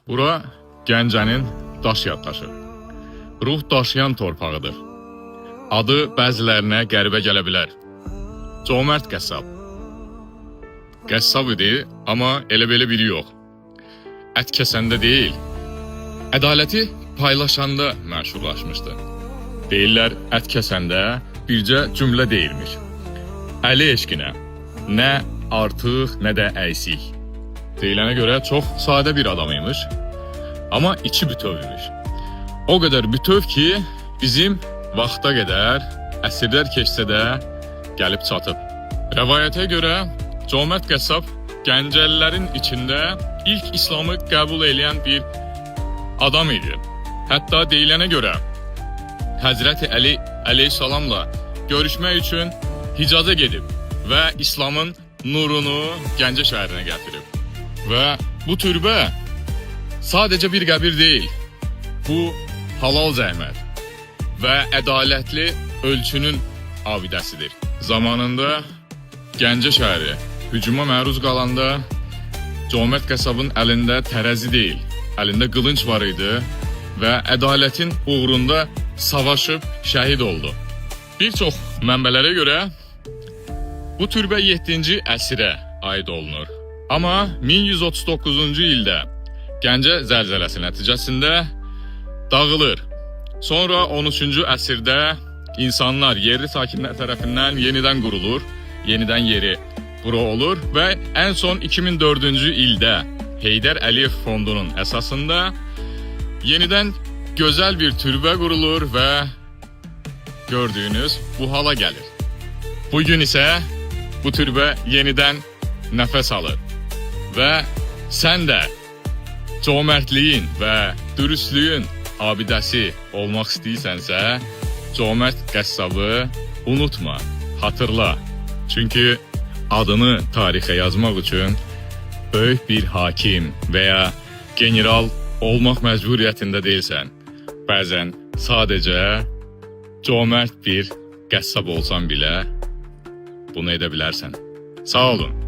Bura Gəncənin daş yaddaşı, ruh daşıyan torpağıdır. Adı bəzilərinə qəribə gələ bilər. Cömert qəssab. Qəssab idi, amma elə belə biri yox. Ət kəsəndə deyil, ədaləti paylaşanda məşhurlaşmışdı. Deyirlər, ət kəsəndə bircə cümlə deyilmiş. Əli eşqinə, nə artıq, nə də əksik. Deyilənə görə çox sadə bir adam imiş, amma içi bütöv imiş. O qədər bütöv ki, bizim vaxta qədər, əsrlər keçsə də gəlib çatıb. Rəvayətə görə Cömert qəssab Gəncəlilərin içində ilk İslamı qəbul edən bir adam idi. Hətta deyilənə görə Həzrəti Əli əleyhissalamla görüşmək üçün Hicaza gedib və İslamın nurunu Gəncə şəhərinə gətirib. Və bu türbə sadəcə bir qəbir deyil, bu halal zəhmət və ədalətli ölçünün abidəsidir. Zamanında Gəncə şəhəri hücuma məruz qalanda Cömert qəssabın əlində tərəzi deyil, əlində qılınc var idi və ədalətin uğrunda savaşıb şəhid oldu. Bir çox mənbələrə görə bu türbə 7-ci əsrə aid olunur. Amma 1139-cu ildə Gəncə zəlzələsi nəticəsində dağılır. Sonra 13-cü əsrdə insanlar, yerli sakinlər tərəfindən yenidən qurulur, yenidən yeri bura olur və ən son 2004-cü ildə Heydər Əliyev fondunun əsasında yenidən gözəl bir türbə qurulur və gördüyünüz bu hala gəlir. Bugün isə bu türbə yenidən nəfəs alır və sən də cömertliyin və dürüstlüyün abidəsi olmaq istəyirsənsə, Cömert qəssabı unutma, hatırla. Çünki adını tarixə yazmaq üçün böyük bir hakim və ya general olmaq məcburiyyətində deyilsən. Bəzən sadəcə cömert bir qəssab olsan belə bunu edə bilərsən. Sağ olun.